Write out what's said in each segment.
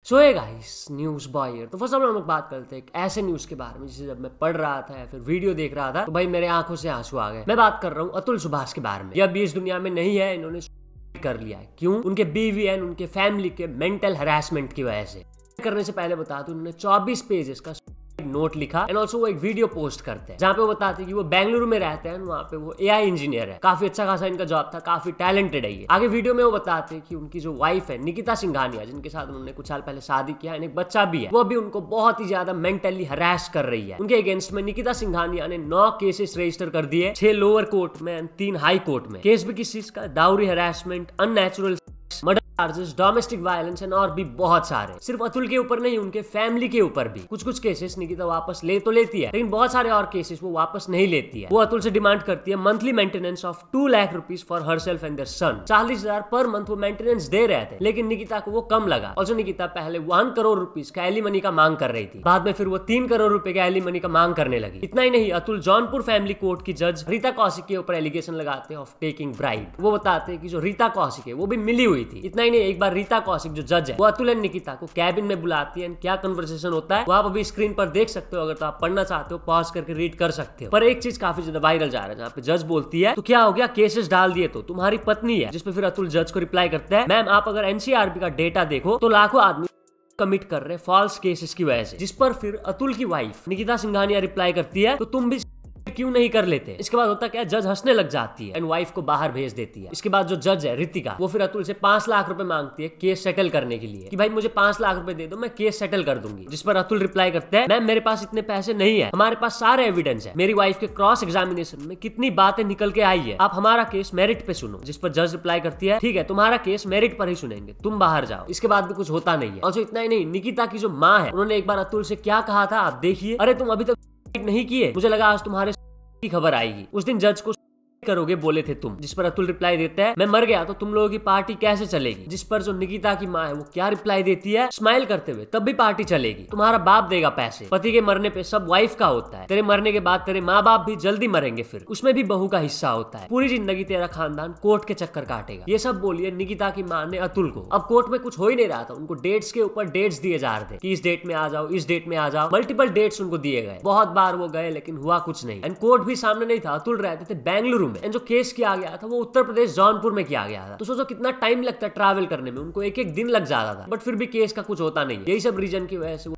सो hey guys, news boy. तो first हम लोग बात करते हैं एक ऐसे न्यूज के बारे में जिसे जब मैं पढ़ रहा था या फिर वीडियो देख रहा था तो भाई मेरे आंखों से आंसू आ गए। मैं बात कर रहा हूँ अतुल सुभाष के बारे में। ये अभी इस दुनिया में नहीं है, इन्होंने कर लिया है। क्यों? उनके बीवी एंड उनके फैमिली के मेंटल हैरेसमेंट की वजह से। करने से पहले बता दूं, उन्होंने 24 पेजेस का नोट लिखा एंड ऑल्सो वो एक वीडियो पोस्ट करते हैं जहाँ पे वो बताते हैं कि वो बेंगलुरु में रहते हैं, वहाँ पे वो एआई इंजीनियर है। काफी अच्छा खासा इनका जॉब था, काफी टैलेंटेड है ये। आगे वीडियो में वो बताते हैं कि उनकी जो वाइफ है निकिता सिंघानिया, जिनके साथ उन्होंने कुछ साल पहले शादी किया एंड एक बच्चा भी है, वो भी उनको बहुत ही ज्यादा मेंटली हरास कर रही है। उनके अगेंस्ट में निकिता सिंघानिया ने 9 केसेस रजिस्टर कर दिए, 6 लोअर कोर्ट में एंड 3 हाई कोर्ट में। केस भी किस चीज का? Dowry harassment, unnatural murder charges, domestic violence and और भी बहुत सारे। सिर्फ अतुल के ऊपर नहीं, उनके फैमिली के ऊपर भी। कुछ केसेस निकिता वापस ले तो लेती है, लेकिन बहुत सारे और केसेस वो वापस नहीं लेती है। वो अतुल से डिमांड करती है monthly maintenance of 2 lakh rupees for herself and their son. 40,000 per month वो मेंटेनेंस दे रहे थे, लेकिन निकिता को वो कम लगा। ऑल्सो निकिता पहले 1 करोड़ रुपीज का एलिमनी का मांग कर रही थी, बाद में फिर वो 3 करोड़ रुपए का एलिमनी का मांग करने लगी। इतना ही नहीं, अतुल जौनपुर फैमिली कोर्ट की जज रीता कौशिक के ऊपर एलिगेशन लगाते हैं ऑफ टेकिंग ब्राइब। वो बताते हैं कि जो रीता कौशिक है वो भी मिली हुई थी। इतना ही नहीं, एक बार रीता कौशिक जो जज है वो अतुल एंड निकिता को कैबिन में बुलाती है। क्या कन्वर्सेशन होता है वो आप अभी स्क्रीन पर देख सकते हो, अगर तो आप पढ़ना चाहते हो पॉज करके रीड कर सकते हो। पर एक चीज काफी ज्यादा वायरल जा रहा है, जहाँ पे जज बोलती है तो क्या हो गया, केसेस डाल दिए तो तुम्हारी पत्नी है। जिसपे फिर अतुल जज को रिप्लाई करता है, मैम आप अगर एनसीआरबी का डेटा देखो तो लाखों आदमी कमिट कर रहे हैं फॉल्स केसेस की वजह से। जिस पर फिर अतुल की वाइफ निकिता सिंघानिया रिप्लाई करती है तो तुम भी क्यों नहीं कर लेते। इसके बाद होता क्या, जज हंसने लग जाती है एंड वाइफ को बाहर भेज देती है। इसके बाद जो जज है रितिका, वो फिर अतुल से 5 लाख रुपए मांगती है केस सेटल करने के लिए, कि भाई मुझे 5 लाख रुपए दे दो, मैं केस सेटल कर दूंगी। जिस पर अतुल रिप्लाई करता है, मैम मेरे पास इतने पैसे नहीं है, हमारे पास सारे एविडेंस है, मेरी वाइफ के क्रॉस एग्जामिनेशन में कितनी बातें निकल के आई है, आप हमारा केस मेरिट पे सुनो। जिस पर जज रिप्लाई करती है, ठीक है तुम्हारा केस मेरिट पर ही सुनेंगे, तुम बाहर जाओ। इसके बाद भी कुछ होता नहीं है। और इतना ही नहीं, निकिता की जो माँ है उन्होंने एक बार अतुल से क्या कहा था आप देखिए, अरे तुम अभी तक नहीं किए, मुझे लगा आज तुम्हारे की खबर आएगी, उस दिन जज को करोगे बोले थे तुम। जिस पर अतुल रिप्लाई देता है, मैं मर गया तो तुम लोगों की पार्टी कैसे चलेगी। जिस पर जो निकिता की माँ है वो क्या रिप्लाई देती है, स्माइल करते हुए, तब भी पार्टी चलेगी, तुम्हारा बाप देगा पैसे, पति के मरने पे सब वाइफ का होता है, तेरे मरने के बाद तेरे माँ बाप भी जल्दी मरेंगे, फिर उसमें भी बहू का हिस्सा होता है, पूरी जिंदगी तेरा खानदान कोर्ट के चक्कर काटेगा। ये सब बोलिए निकिता की माँ ने अतुल को। अब कोर्ट में कुछ हो ही नहीं रहा था, उनको डेट्स के ऊपर डेट्स दिए जा रहे थे कि इस डेट में आ जाओ, इस डेट में आ जाओ। मल्टीपल डेट्स उनको दिए गए, बहुत बार वो गए लेकिन हुआ कुछ नहीं। एंड कोर्ट भी सामने नहीं था, अतुल रहते थे बेंगलुरु में एंड जो केस किया गया था वो उत्तर प्रदेश जौनपुर में किया गया था। तो सोचो कितना टाइम लगता है ट्रैवल करने में, उनको एक दिन लग जाता था, बट फिर भी केस का कुछ होता नहीं। यही सब रीजन की वजह से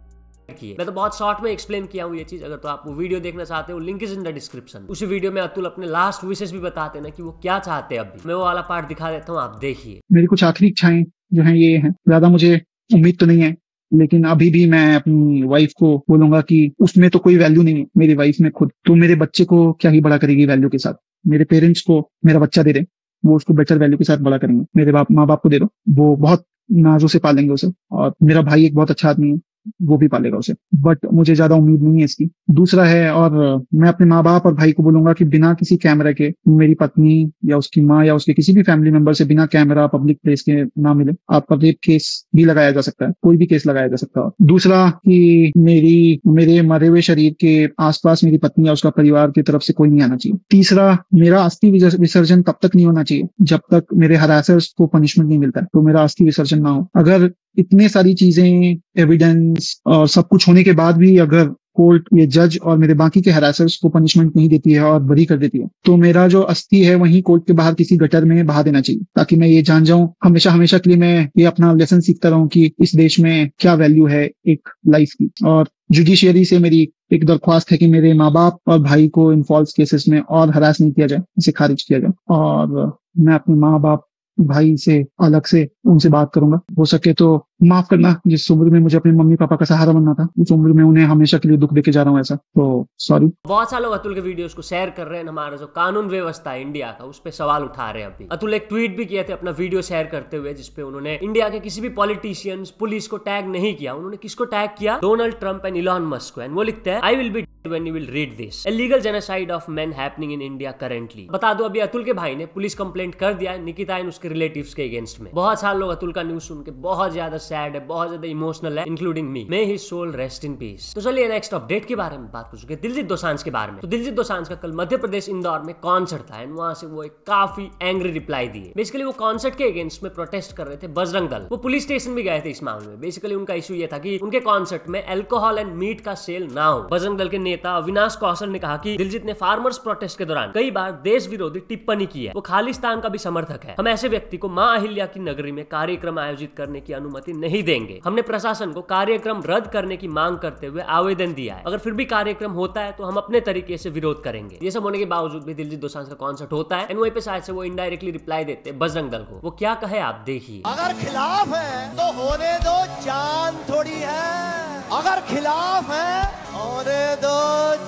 किए। मैं तो बहुत शॉर्ट में एक्सप्लेन किया हूँ ये चीज, अगर तो आप वो वीडियो देखना चाहते हो link is in the description. उसी वीडियो में अतुल अपने लास्ट विशेष भी बताते हैं ना कि वो क्या चाहते हैं। अभी मैं वो वाला पार्ट दिखा देता हूँ, आप देखिए। मेरी कुछ आखिरी इच्छाएं जो है ये है, ज्यादा मुझे उम्मीद तो नहीं है, लेकिन अभी भी मैं अपनी वाइफ को बोलूंगा कि उसमें तो कोई वैल्यू नहीं है, मेरी वाइफ में खुद। तो मेरे बच्चे को क्या ही बड़ा करेगी वैल्यू के साथ। मेरे पेरेंट्स को मेरा बच्चा दे दे, वो उसको बेटर वैल्यू के साथ बड़ा करेंगे। मेरे माँ बाप को दे दो, वो बहुत नाजों से पालेंगे उसे। और मेरा भाई एक बहुत अच्छा आदमी है, वो भी पालेगा उसे, बट मुझे ज्यादा उम्मीद नहीं है इसकी। दूसरा है, और मैं अपने माँ बाप और भाई को बोलूंगा कि बिना किसी कैमरा के मेरी पत्नी या उसकी माँ या उसके किसी भी फैमिली मेंबर से बिना कैमरा पब्लिक प्लेस के ना मिले। आपका रेप केस भी लगाया जा सकता है, कोई भी केस लगाया जा सकता है। दूसरा कि मेरे मरे हुए शरीर के आसपास मेरी पत्नी या उसका परिवार की तरफ से कोई नहीं आना चाहिए। तीसरा, मेरा अस्थि विसर्जन तब तक नहीं होना चाहिए जब तक मेरे हरासर्स को पनिशमेंट नहीं मिलता है, तो मेरा अस्थि विसर्जन ना हो। अगर इतने सारी चीजें, एविडेंस और सब कुछ होने के बाद भी अगर कोर्ट, ये जज और मेरे बाकी के हरासर्स को पनिशमेंट नहीं देती है और बरी कर देती है, तो मेरा जो अस्थि है वहीं कोर्ट के बाहर किसी गटर में बहा देना चाहिए, ताकि मैं ये जान जाऊं हमेशा के लिए, मैं ये अपना लेसन सीखता रहूं कि इस देश में क्या वैल्यू है एक लाइफ की। और जुडिशियरी से मेरी एक दरख्वास्त है कि मेरे माँ बाप और भाई को इन फॉल्स केसेस में और हरास नहीं किया जाए, इसे खारिज किया जाए। और मैं अपने माँ बाप भाई से अलग से उनसे बात करूंगा। हो सके तो माफ करना, जिस उम्र में मुझे अपने मम्मी पापा का सहारा बनना था, उस उम्र में उन्हें हमेशा के लिए दुख देके जा रहा हूँ, ऐसा तो सॉरी। बहुत सारे लोग अतुल के वीडियोस को शेयर कर रहे हैं, हमारा जो कानून व्यवस्था है इंडिया का उस पर सवाल उठा रहे हैं। अभी अतुल एक ट्वीट भी किए थे अपना वीडियो शेयर करते हुए, जिसपे उन्होंने इंडिया के किसी भी पॉलिटिशियंस, पुलिस को टैग नहीं किया। उन्होंने किसको टैग किया? Donald Trump and Elon Musk को। एंड वो लिखते हैं, I will be when you will read this. Illegal genocide of men happening in India currently. बता दो अभी अतुल के भाई ने पुलिस कंप्लेंट कर दिया है निकिता एंड उसके रिलेटिव्स के अगेंस्ट में। बहुत सारे लोग अतुल का न्यूज सुन के बहुत ज्यादा सैड है, बहुत ज्यादा इमोशनल है, including me. May his soul rest in peace. तो चलिए नेक्स्ट अपडेट के बारे में बात कर चुके हैं, दिलजीत दोसांझ के बारे में। तो दिलजीत दोसांझ का कल मध्य प्रदेश इंदौर में कॉन्सर्ट था एंड वहां से वो एक काफी एंग्री रिप्लाई दिए। बेसिकली वो कॉन्सर्ट के अगेंस्ट में प्रोटेस्ट कर रहे थे बजरंग दल। वो पुलिस स्टेशन भी गए थे इस मामले में। बेसिकली उनका इशू ये था कि उनके कॉन्सर्ट में अल्कोहल एंड मीट का सेल ना हो। बजरंग दल के नेता अविनाश कौशल ने कहा कि दिलजीत ने फार्मर्स प्रोटेस्ट के दौरान कई बार देश विरोधी टिप्पणी की है, वो खालिस्तान का भी समर्थक है। हम ऐसे व्यक्ति को मां अहिल्या की नगरी में कार्यक्रम आयोजित करने की अनुमति नहीं देंगे। हमने प्रशासन को कार्यक्रम रद्द करने की मांग करते हुए आवेदन दिया है। अगर फिर भी कार्यक्रम होता है तो हम अपने तरीके से विरोध करेंगे। ये सब होने के बावजूद भी दिलजीत दोसांझ का कॉन्सर्ट होता है एंड वहीं पे शायद से वो इनडायरेक्टली रिप्लाई देते हैं बजरंग दल को। वो क्या कहे आप देखिए। अगर खिलाफ है तो होने दो, जान थोड़ी है। अगर खिलाफ है होने दो,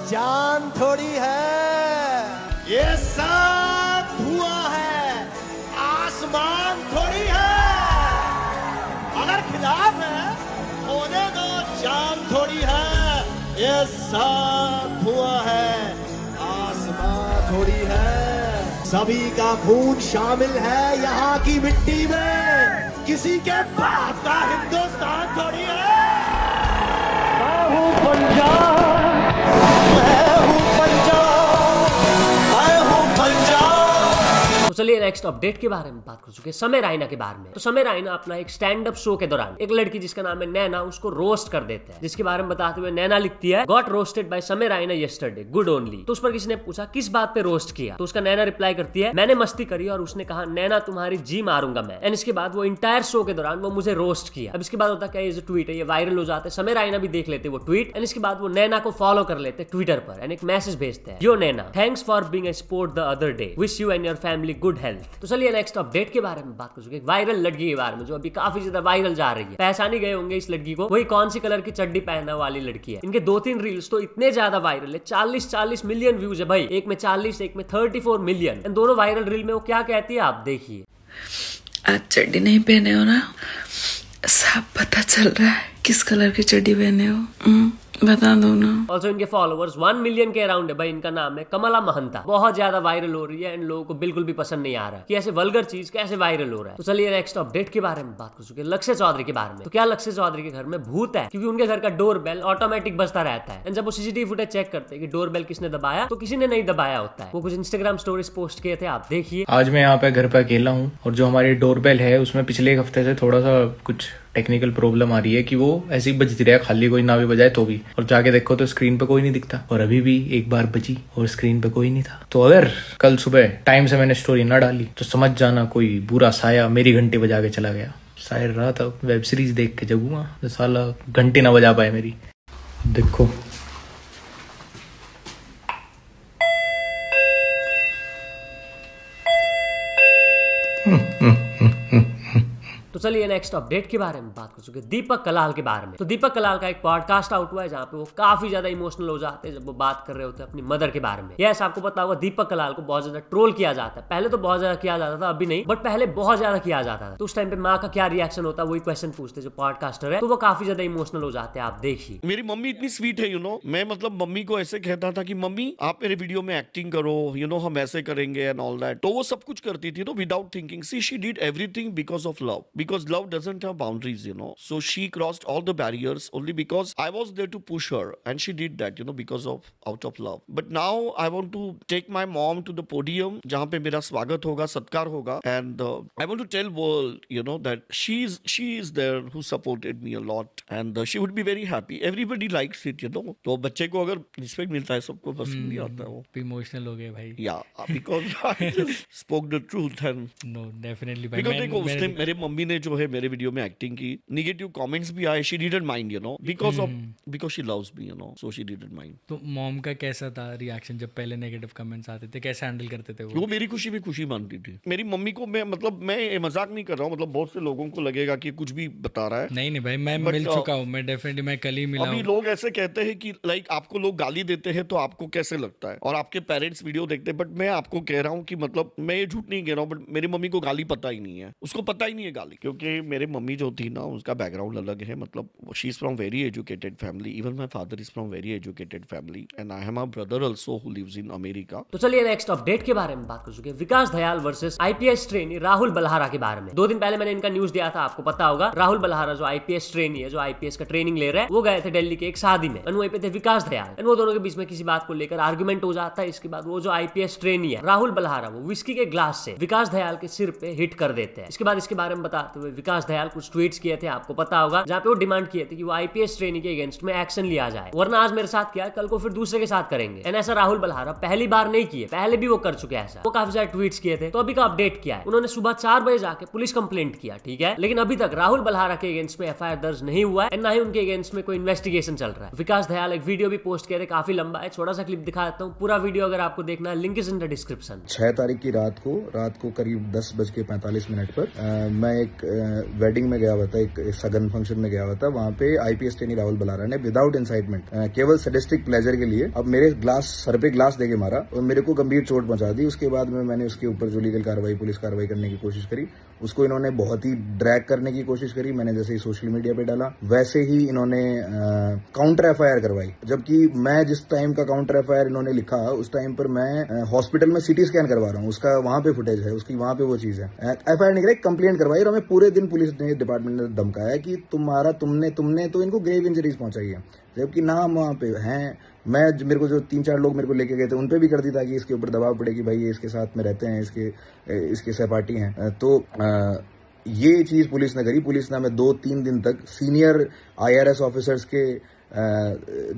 जान थोड़ी है। ये सब धुआं है, आसमान थोड़ी है। अगर खिलाफ है होने दो, जान थोड़ी है। ये सब धुआं है, आसमान थोड़ी है। सभी का खून शामिल है यहाँ की मिट्टी में, किसी के बाप का हिंदुस्तान थोड़ी है। मैं हूँ पंजाब, मैं हूँ पंजाब, मैं हूँ पंजाब। तो चलिए नेक्स्ट अपडेट के बारे में बात कर चुके हैं, समय रायना के बारे में। तो समय रायना अपना एक स्टैंड अप शो के दौरान एक लड़की जिसका नाम है नैना, उसको रोस्ट कर देते हैं। जिसके बारे में बताते हुए नैना लिखती है, गॉट रोस्टेड बाय समय रायना यस्टरडे, गुड ओनली। तो उस पर किसी ने पूछा किस बात पे रोस्ट किया, तो उसका नैना रिप्लाई करती है, मैंने मस्ती करी और उसने कहा नैना तुम्हारी जी मारूंगा मैं। एंड इसके बाद वो इंटायर शो के दौरान वो मुझे रोस्ट किया। अब इसके बाद होता क्या, ये जो ट्वीट है ये वायरल हो जाता है। समय रायना भी देख लेते वो ट्वीट एंड इसके बाद वो नैना को फॉलो कर लेते ट्विटर पर एंड एक मैसेज भेजते हैं, yo Naina, thanks for being a sport the other day, wish you and your family good health. तो चलिए नेक्स्ट अपडेट के बारे में बात कर चुके हैं, वायरल लड़की के बारे में जो अभी काफी ज्यादा वायरल जा रही है। पहचानी गए होंगे इस लड़की को, वही कौन सी कलर की चड्डी पहनने वाली लड़की है। इनके 2-3 रील्स तो इतने ज्यादा वायरल है, 40 मिलियन व्यूज है भाई। एक में 40, एक में 34 मिलियन। इन दोनों वायरल रील में वो क्या कहती है आप देखिए। आज चड्डी नहीं पहने हो ना, सब पता चल रहा है किस कलर की चड्डी पहने हो, बता दो ना। ऑल्सो इनके फॉलोअर्स 1 मिलियन के अराउंड है भाई। इनका नाम है कमला महंता। बहुत ज्यादा वायरल हो रही है एंड लोगों को बिल्कुल भी पसंद नहीं आ रहा है कि ऐसे वल्गर चीज कैसे वायरल हो रहा है। तो चलिए नेक्स्ट अपडेट के बारे में बात कर चुके हैं, लक्ष्य चौधरी के बारे में। तो क्या लक्ष्य चौधरी के घर में भूत है, क्योंकि उनके घर का डोर बेल ऑटोमेटिक बजता रहता है एंड जब वो सीसीटीवी फुटेज चेक करते हैं कि डोर बेल किसने दबाया, तो किसी ने नहीं दबाया होता है। वो कुछ इंस्टाग्राम स्टोरीज पोस्ट किए थे, आप देखिए। आज मैं यहाँ पे घर पे अकेला हूँ और जो हमारी डोरबेल है उसमें पिछले एक हफ्ते से थोड़ा सा कुछ टेक्निकल प्रॉब्लम आ रही है कि वो ऐसे ही बजती रहे, खाली कोई ना भी बजाए तो भी, और जाके देखो तो स्क्रीन पे कोई नहीं दिखता। और अभी भी एक बार बजी और स्क्रीन पे कोई नहीं था। तो अगर कल सुबह टाइम से मैंने स्टोरी ना डाली तो समझ जाना कोई बुरा साया मेरी घंटी बजा के चला गया। शायद रात अब वेब सीरीज देख के जगूंगा तो साला घंटी ना बजा पाए मेरी। देखो तो चलिए नेक्स्ट अपडेट के बारे में बात कर चुके हैं, दीपक कलाल के बारे में। तो दीपक कलाल का एक पॉडकास्ट आउट हुआ है जहाँ पे वो काफी ज्यादा इमोशनल हो जाते हैं जब वो बात कर रहे होते हैं अपनी मदर के बारे में। यस, आपको पता होगा दीपक कलाल को बहुत ज्यादा ट्रोल किया जाता है। पहले तो बहुत ज्यादा किया जाता था, अभी नहीं, बट पहले बहुत ज्यादा किया जाता था। तो उस टाइम पे माँ का क्या रिएक्शन होता है वही क्वेश्चन पूछते जो पॉडकास्टर है, तो वो काफी ज्यादा इमोशनल हो जाते हैं, आप देखिए। मेरी मम्मी इतनी स्वीट है, मैं मतलब मम्मी को ऐसे कहता था कि मम्मी आप मेरे वीडियो में एक्टिंग करो, हम ऐसे करेंगे एंड ऑल दैट। तो वो सब कुछ करती थी without thinking. See she did everything because of love, because love doesn't have boundaries, so she crossed all the barriers only because I was there to push her, and she did that, because of out of love. But now I want to take my mom to the podium जहाँ पे मेरा स्वागत होगा, सत्कार होगा, and I want to tell world, that she is there who supported me a lot, and she would be very happy. Everybody likes it, तो बच्चे को अगर रिस्पेक्ट मिलता है सबको पसंद नहीं आता है। वो इमोशनल हो गए भाई। Yeah, because I just spoke the truth and no definitely भाई। because देखो उसने मेरे मम्मी ने जो है मेरे वीडियो में एक्टिंग की, नेगेटिव कमेंट्स भी आए, she didn't mind, because she loves me, so she didn't mind. तो मॉम का कैसा था रिएक्शन जब पहले नेगेटिव कमेंट्स आते थे, कैसे हैंडल करते थे वो मेरी खुशी भी खुशी मानती थी। मेरी मम्मी को मैं मजाक नहीं कर रहा हूँ, बहुत से लोगों को लगेगा कि कुछ भी बता रहा है। नहीं भाई, मैं मिल चुका हूँ, मैं डेफिनेटली मैं कल ही मिला हूँ। अभी लोग ऐसे कहते हैं कि लाइक आपको लोग गाली देते हैं तो आपको कैसे लगता है, और आपके पेरेंट्स वीडियो देखते हैं, बट मैं आपको कह रहा हूँ कि मतलब मैं ये झूठ नहीं कह रहा हूँ, बट मेरी मम्मी को गाली पता ही नहीं है, उसको पता ही नहीं है गाली। क्योंकि मेरे मम्मी जो थी ना उसका बैकग्राउंड अलग है, मतलब she is from very educated family, even my father is from very educated family and I have a brother also who lives in America. तो चलिए नेक्स्ट अपडेट के बारे में बात कर चुके हैं, Vikas Dayal versus IPS trainee Rahul Balhara के बारे में। 2 दिन पहले मैंने इनका न्यूज दिया था, आपको पता होगा। राहुल बल्हारा जो आईपीएस ट्रेनी है, जो आईपीएस का ट्रेनिंग ले रहा है, वो गए थे दिल्ली के एक शादी में, वहीं पे थे विकास दयाल, वो दोनों के बीच में किसी बात को लेकर आर्गुमेंट हो जाता है। इसके बाद वो जो आईपीएस ट्रेनी है राहुल बल्हारा, वो विस्की के ग्लास से विकास दयाल के सिर पे हिट कर देते हैं। इसके बाद इसके बारे में बताते हुए विकास दयाल कुछ ट्वीट्स किए थे, आपको पता होगा, जहां पे वो डिमांड किए थे कि वो आईपीएस ट्रेनी के अगेंस्ट में एक्शन लिया जाए, वरना आज मेरे साथ किया कल को फिर दूसरे के साथ करेंगे। एंड ऐसा राहुल बल्हारा पहली बार नहीं किए, पहले भी वो कर चुके हैं ऐसा। वो काफी ज्यादा ट्वीट्स किए थे। तो अभी का अपडेट किया है, उन्होंने सुबह 4 बजे जाके पुलिस कंप्लेंट किया, ठीक है, लेकिन अभी तक राहुल बल्हारा के अगेंस्ट में एफआईआर दर्ज नहीं हुआ है, ना ही उनके अगेंस्ट में कोई इन्वेस्टिगेशन चल रहा है। विकास दयाल एक वीडियो भी पोस्ट किए थे, काफी लंबा है, छोटा सा क्लिप दिखा देता हूँ। पूरा वीडियो अगर आपको देखना है, link is in the description. 6 तारीख की रात को करीब 10:45 पर मैं एक वेडिंग में गया हुआ था, एक सगन फंक्शन में गया हुआ था। वहाँ पे आईपीएस ट्रेनी राहुल बल्हारा ने विदाउट इंसाइटमेंट, केवल सैडिस्टिक प्लेजर के लिए अब मेरे सर पे ग्लास देके मारा और मेरे को गंभीर चोट पहुंचा दी। उसके बाद में मैंने उसके ऊपर जो लीगल कार्रवाई, पुलिस कार्रवाई करने की कोशिश करी। उसको इन्होंने बहुत ही ड्रैग करने की कोशिश करी। मैंने जैसे ही सोशल मीडिया पे डाला वैसे ही इन्होंने काउंटर एफआईआर करवाई, जबकि मैं जिस टाइम का काउंटर एफआईआर इन्होंने लिखा उस टाइम पर मैं हॉस्पिटल में सीटी स्कैन करवा रहा हूँ, उसका वहां पे फुटेज है, उसकी वहां पे वो चीज है। एफआईआर नहीं कराई, कंप्लेंट करवाई और हमें पूरे दिन पुलिस ने, डिपार्टमेंट ने धमकाया कि तुमने तो इनको ग्रेव इंजरीज पहुंचाई है, जबकि ना हम वहां पे हैं। मेरे को जो 3-4 लोग मेरे को लेके गए थे उन पे भी कर दी था कि इसके ऊपर दबाव पड़े कि भाई ये इसके साथ में रहते हैं, इसके सहपाठी हैं। तो ये चीज पुलिस ने करी। पुलिस ने हमें 2-3 दिन तक सीनियर आईआरएस ऑफिसर्स के,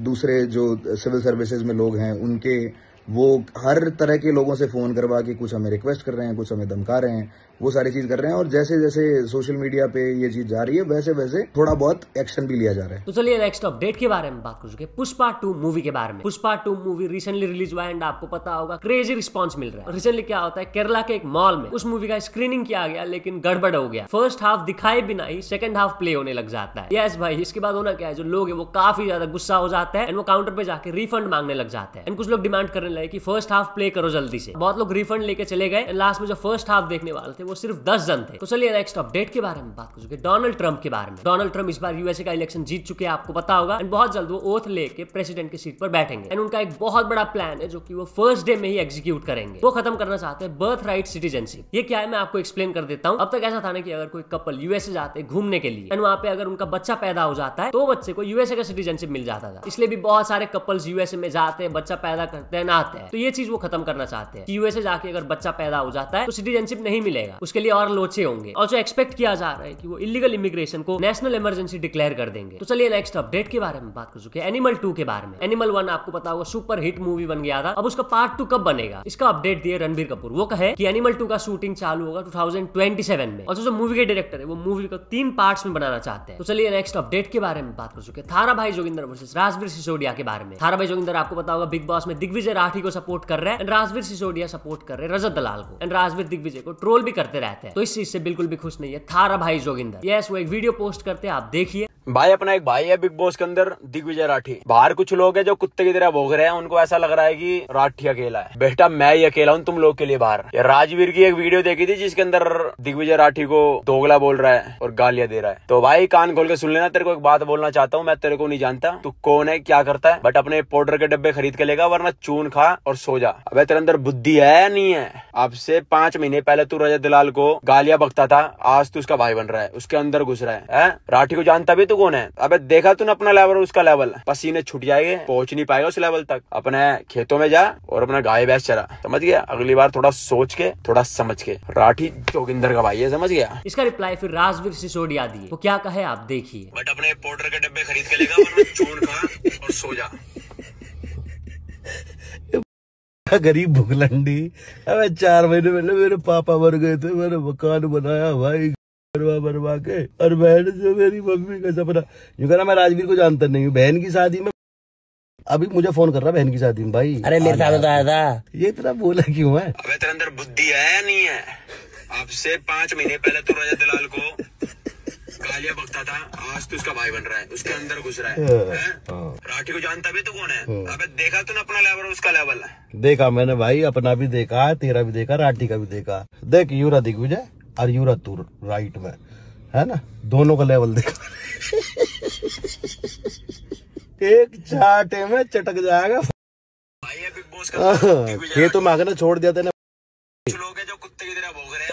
दूसरे जो सिविल सर्विसेज में लोग हैं उनके, वो हर तरह के लोगों से फोन करवा के कुछ हमें रिक्वेस्ट कर रहे हैं, कुछ हमें धमका रहे हैं, वो सारी चीज कर रहे हैं। और जैसे जैसे सोशल मीडिया पे ये चीज जा रही है वैसे वैसे थोड़ा बहुत एक्शन भी लिया जा रहा है। तो चलिए नेक्स्ट अपडेट के बारे में बात कर चुके हैं, पुष्पा 2 मूवी के बारे में। पुष्पा 2 मूवी रिसेंटली रिलीज हुआ एंड आपको पता होगा क्रेजी रिस्पॉन्स मिल रहा है। रिसेंटली क्या होता है, केरला के एक मॉल में उस मूवी का स्क्रीनिंग किया गया, लेकिन गड़बड़ हो गया। फर्स्ट हाफ दिखाए बिना ही सेकंड हाफ प्ले होने लग जाता है। यस भाई, इसके बाद होना क्या है, जो लोग है वो काफी ज्यादा गुस्सा हो जाता है एंड वो काउंटर पे जाके रिफंड मांगने लग जाते हैं। एंड कुछ लोग डिमांड करने लगे कि फर्स्ट हाफ प्ले करो जल्दी से। बहुत लोग रिफंड लेके चले गए। लास्ट में जो फर्स्ट हाफ देखने वाले थे वो सिर्फ 10 जन थे। तो चलिए नेक्स्ट अपडेट के बारे में बात कर चुके हैं, डोनाल्ड ट्रंप के बारे में। डोनाल्ड ट्रंप इस बार यूएसए का इलेक्शन जीत चुके हैं, आपको पता होगा, एंड बहुत जल्द वो ओथ लेके प्रेसिडेंट की सीट पर बैठेंगे। एंड उनका एक बहुत बड़ा प्लान है जो कि वो फर्स्ट डे में ही एग्जीक्यूट करेंगे। वो खत्म करना चाहते हैं बर्थ राइट सिटीजनशिप। ये क्या है मैं आपको एक्सप्लेन कर देता हूँ। अब तक ऐसा था ना कि अगर कोई कपल यूएसए जाते घूमने के लिए एंड वहां पे अगर उनका बच्चा पैदा हो जाता है तो बच्चे को यूएसए का सिटीजनशिप मिल जाता था। इसलिए भी बहुत सारे कपल्स यूएसए में जाते हैं, बच्चा पैदा करते हैं, आते हैं। तो ये चीज वो खत्म करना चाहते हैं कि यूएसए जाके अगर बच्चा पैदा हो जाता है तो सिटीजनशिप नहीं मिलेगा, उसके लिए और लोचे होंगे। और जो एक्सपेक्ट किया जा रहा है कि वो इलीगल इमिग्रेशन को नेशनल इमरजेंसी डिक्लेयर कर देंगे। तो चलिए नेक्स्ट अपडेट के बारे में बात कर चुके हैं, एनिमल 2 के बारे में। एनिमल 1 आपको पता होगा सुपर हिट मूवी बन गया था, अब उसका पार्ट 2 कब बनेगा इसका अपडेट दिए रणबीर कपूर। वो कहे कि एनिमल 2 का शूटिंग चालू होगा 2027 में, और जो मूवी के डायरेक्टर है वो मूवी को 3 पार्ट्स में बनाना चाहते हैं। तो चलिए नेक्स्ट अपडेट के बारे में बात कर चुके हैं, थारा भाई जोगिंदर वर्सेस राजवीर सिसोदिया के बारे में। थारा भाई जोगिंदर आपको पता होगा बिग बॉस में दिग्विजय राठी को सपोर्ट कर रहे हैं, राजवीर सिसोदिया सपोर्ट कर रहे हैं रजत दलाल को, एंड राजवीर दिग्विजय को ट्रोल भी करते रहते हैं। तो इस चीज से बिल्कुल भी खुश नहीं है थारा भाई जोगिंदर। यस, वो एक वीडियो पोस्ट करते हैं, आप देखिए। भाई अपना एक भाई है बिग बॉस के अंदर दिग्विजय राठी, बाहर कुछ लोग हैं जो कुत्ते की तरह भौंक रहे हैं, उनको ऐसा लग रहा है कि राठी अकेला है। बेटा मैं ही अकेला हूँ तुम लोग के लिए बाहर। राजवीर की एक वीडियो देखी थी जिसके अंदर दिग्विजय राठी को दोगला बोल रहा है और गालियां दे रहा है। तो भाई कान खोल के सुन लेना, तेरे को एक बात बोलना चाहता हूँ, मैं तेरे को नहीं जानता तू कौन है क्या करता है, बट अपने पाउडर के डब्बे खरीद के लेगा वरना चून खा और सो जा। अबे तेरे अंदर बुद्धि है या नहीं है? अब से 5 महीने पहले तू रजत दलाल को गालियां बकता था, आज तू उसका भाई बन रहा है, उसके अंदर घुस रहा है। राठी को जानता भी तू कौन है? अबे देखा तूने अपना लेवल उसका लेवल, पसीने छूट जाएंगे, पहुंच नहीं पाएगा उस लेवल तक। अपने खेतों में जा और अपना गाय भैंस चरा, समझ गया? अगली बार थोड़ा सोच के थोड़ा समझ के। राठी जोगिंदर का भाई है, समझ गया? इसका रिप्लाई फिर राजवीर सिसोदिया दिए, तो क्या कहे आप देखिए। बट अपने पाउडर के डब्बे खरीद के लेगा वरना चून खा और सो जा। गरीब भुखलंडी, अबे 4 महीने पहले मेरे पापा मर गए थे, मैंने मकान बनाया भाई बनवा के, और बहन जो मेरी मम्मी का सपना। यूं कहना मैं राजवीर को जानता नहीं हूँ, बहन की शादी में अभी मुझे फोन कर रहा बहन की शादी में। भाई अरे मेरे साथ तो आया था, ये इतना बोला क्यों है? अबे तेरे अंदर बुद्धि है या नहीं है? अब से 5 महीने पहले तू रजत दलाल को गालियां बकता था, आज तू उसका भाई बन रहा है, उसके अंदर घुस रहा है। राठी को जानता भी तू कौन है? अबे देखा तूने अपना लेवल उसका लेवल है? देखा मैंने भाई, अपना भी देखा, तेरा भी देखा, राठी का भी देखा। देख यूरा दिग्विजय और यूरा तू राइट में, है ना, दोनों का लेवल देखो। एक चाटे में चटक जाएगा। बिग बॉस का खेतों में आके ना छोड़ दिया था ना, कुछ लोग हैं जो कुत्ते की तरह भौंक रहे हैं।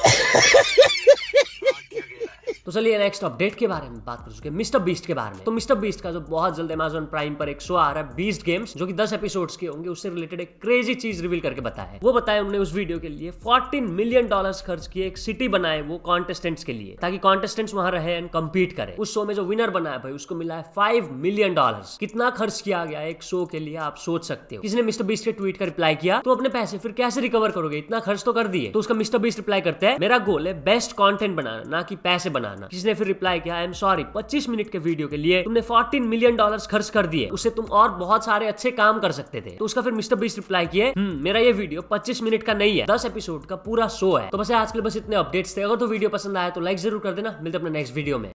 तो चलिए नेक्स्ट अपडेट के बारे में बात कर चुके हैं, मिस्टर बीस्ट के बारे में। तो मिस्टर बीस्ट का जो बहुत जल्द Amazon प्राइम पर एक शो आ रहा है, बीस्ट गेम्स, जो कि 10 एपिसोड्स के होंगे, उससे रिलेटेड एक क्रेजी चीज रिवील करके बताया है। वो बताया उन्होंने उस वीडियो के लिए $14 मिलियन खर्च किए, एक सिटी बनाए वो कॉन्टेस्टेंट्स के लिए, ताकि कॉन्टेस्टेंट्स वहां रहे एंड कम्पीट करें। उस शो में जो विनर बना है भाई, उसको मिला है $5 मिलियन। कितना खर्च किया गया एक शो के लिए, आप सोच सकते हो। किसी ने मिस्टर बीस्ट के ट्वीट का रिप्लाई किया, तो अपने पैसे फिर कैसे रिकवर करोगे, इतना खर्च तो कर दिए। तो उसका मिस्टर बीस्ट रिप्लाई करते हैं, मेरा गोल है बेस्ट कंटेंट बनाना, ना कि पैसे बनाना। किसी ने फिर रिप्लाई किया, आई एम सॉरी, 25 मिनट के वीडियो के लिए तुमने $14 मिलियन खर्च कर दिए, उससे तुम और बहुत सारे अच्छे काम कर सकते थे। तो उसका फिर मिस्टर बीस्ट रिप्लाई किए, मेरा ये वीडियो 25 मिनट का नहीं है, 10 एपिसोड का पूरा शो है। तो बस आज के लिए बस इतने अपडेट्स थे। अगर तो वीडियो पसंद आया तो लाइक जरूर कर देना। मिलते हैं अपने नेक्स्ट वीडियो में।